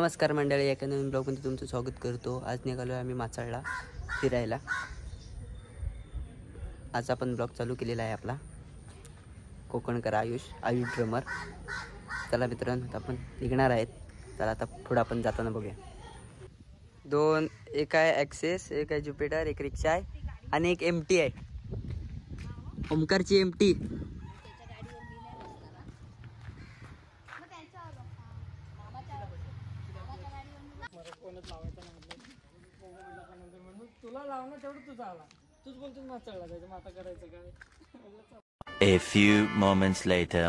नमस्कार मंडळी, एका नवीन ब्लॉगमध्ये तुमचं स्वागत करतो। आज निघालो आम्ही माचाळला फिरायला। आज आपण ब्लॉग चालू केलेला आहे आपला कोकणकर आयुष ड्रमर। चला मित्रांनो, आपण निघणार आहेत। चला आता पुढे आपण जाताना बघूया। दोन, एक आहे ॲक्सेस, एक आहे ज्युपिटर, एक रिक्षा आहे आणि एक एमटी आहे, ओमकारची MT. A few moments later.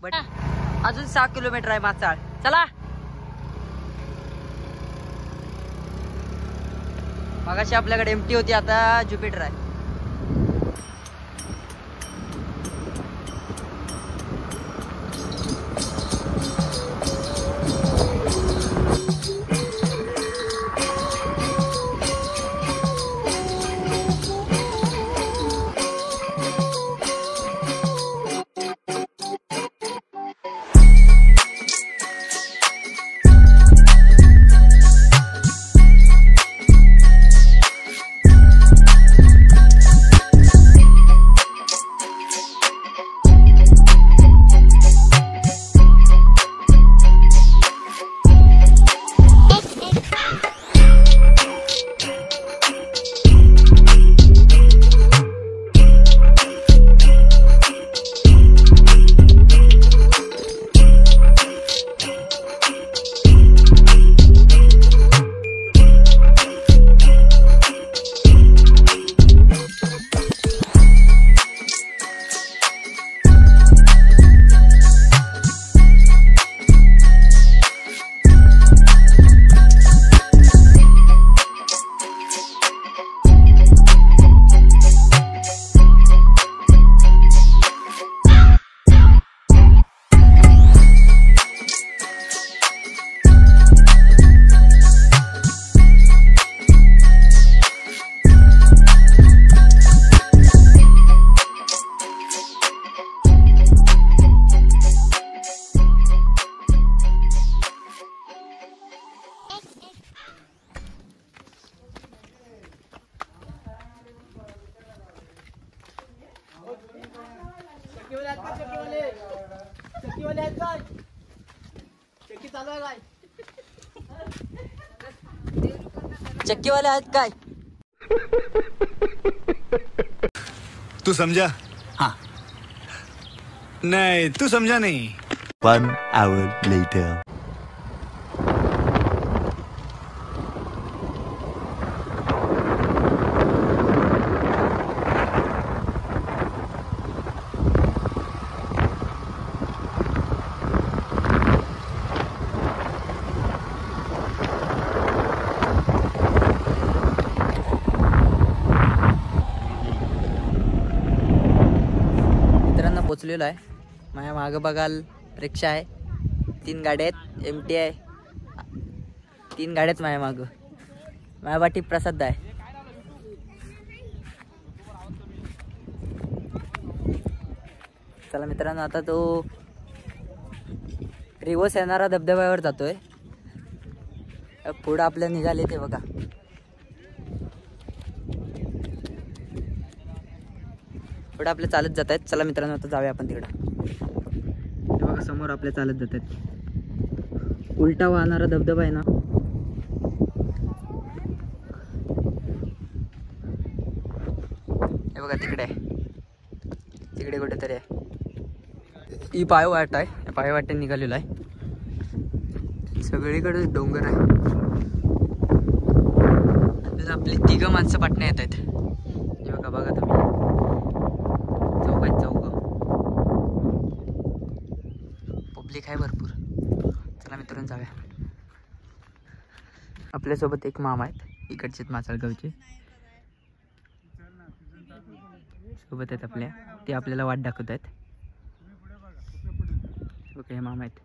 But अजून 6 किलोमीटर आहे माचाळ. चला. मगाशी आपल्याकडे एमटी होती, आता ज्युपिटर आहे. चक्कीवाले आहेत काय? तू समझा? हाँ. नहीं, तू समझा नहीं. 1 hour later. पोचलेलो आहे. माझ्या मागं बघाल रिक्षा आहे, 3 गाड्या आहेत, एमटी आहे, 3 गाड्याच माझ्या मागं. माझ्या वाटी प्रसाद आहे. चला मित्रांनो, आता तो रिवर्स येणारा धबधब्यावर जातोय. पुढं आपल्या निघाले ते बघा. पुढे आपले चालत जात आहेत. चला मित्रांनो, आता जाऊया आपण तिकडं. हे बघा समोर आपले चालत जात आहेत. उलटा वाहणारा धबधबा आहे ना. हे बघा तिकडे आहे, तिकडे कुठेतरी आहे. ही पायवाट आहे. या पायवाटेने निघालेलो आहे. सगळीकडे डोंगर आहे. आपली 3 माणसं पाटण्या येत आहेत. हे बघा बघा तुम्ही, चौक पब्लिक आहे भरपूर. चला मित्रांनो जाऊया. आपल्यासोबत एक मामा आहेत, इकडचेच माचाळगावचे सोबत आहेत आपल्या. ते आपल्याला वाट दाखवत आहेत. ओके, हे मामा आहेत.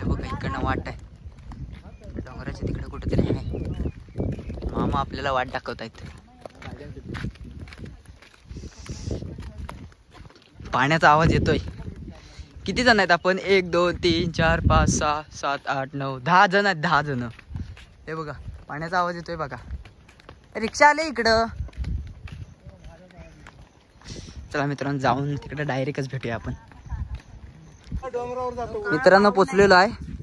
बघा इकडनं वाट आहे, डोंगराच्या तिकडे कुठेतरी आहे. मामा आपल्याला वाट दाखवत आहेत. पाण्याचा आवाज येतोय. किती जण आहेत आपण? 1 2 3 4 5 6 7 8 9 10 जण आहेत. 10 जण. हे बघा पाण्याचा आवाज येतोय बघा. रिक्षा आले इकडं. चला मित्रांनो, जाऊन तिकडे डायरेक्टच भेटूया आपण. मित्रांनो पोचलेलो आहे.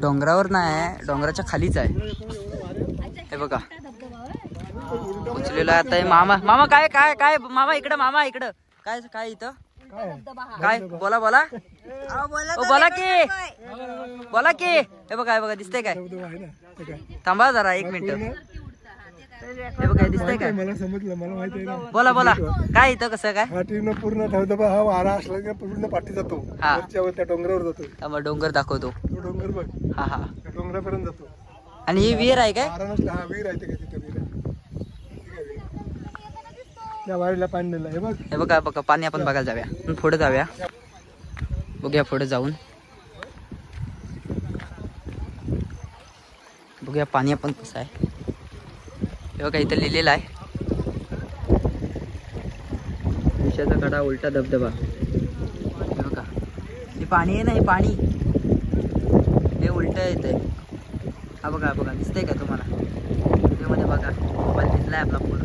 डोंगरावर नाही, डोंगराच्या खालीच आहे. हे बघा पोचलेलो आहे आता. मामा मामा काय काय काय मामा इकडं, मामा इकडं काय काय इथं काय बोला बोला बोला की बोला की हे बघा दिसतंय काय थांबा जरा 1 मिनिट हे बघा दिसतंय काय मला समजलं, मला माहिती आहे ना. बोला काय इथं कसं काय पाठीनं पूर्ण धबधबा हा वारा असला की पूर्ण पाठी जातो, हा. वरच्या त्या डोंगरावर जातो. थांबा डोंगर दाखवतो. तो डोंगर बघ, हा त्या डोंगरापर्यंत जातो. आणि ही विहीर आहे काय वारा नसला, हा विहीर आहे ते, तिथे विहीर आहे. त्या वारीला पाणी दिलं हे बघ. हे बघा पाणी आपण बघायला जाऊया, पुढे जाऊया बघूया, पुढे जाऊन बघूया पाणी आपण कसं आहे. हे बघा इथं लिहिलेलं आहे विषयाचा कडा उलटा धबधबा. हे बघा हे पाणी आहे ना, हे पाणी हे उलट येतंय. हा बघा दिसतंय का तुम्हाला व्हिडिओमध्ये बघा, मोबाईल दिसलाय आपला पूर्ण.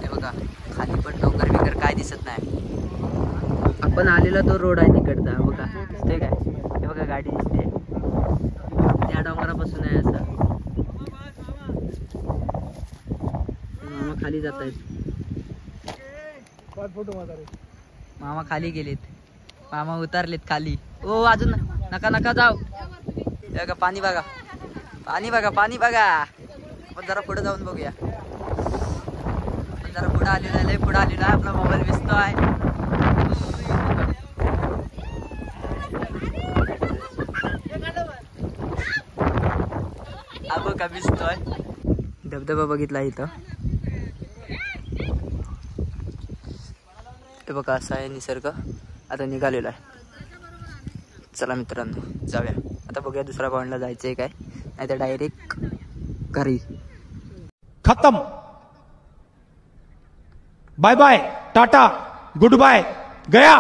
हे बघा खाली पण डोंगर बिगर काय दिसत नाही. आपण आलेला तो रोड आहे तिकडचा, बघा दिसतंय काय. हे बघा गाडी दिसते त्या डोंगरापासून आहे असं. मामा खाली जात आहेत, मामा खाली गेलेत, मामा उतरलेत खाली. ओ अजून नका जाऊ. हे बघा पाणी बघा. आपण जरा पुढे जाऊन बघूया. आपण जरा पुढे आलेला आहे, आपला मोबाईल दिसतोय. बघा दिसतोय धबधबा बघितला इथं. हे बघा असा आहे निसर्ग. आता निघालेला आहे. चला मित्रांनो जाऊया आता, बघूया दुसऱ्या पॉइंटला जायचंय काय, नाही तर डायरेक्ट घरी. खत्म. Bye bye, tata, goodbye, गया.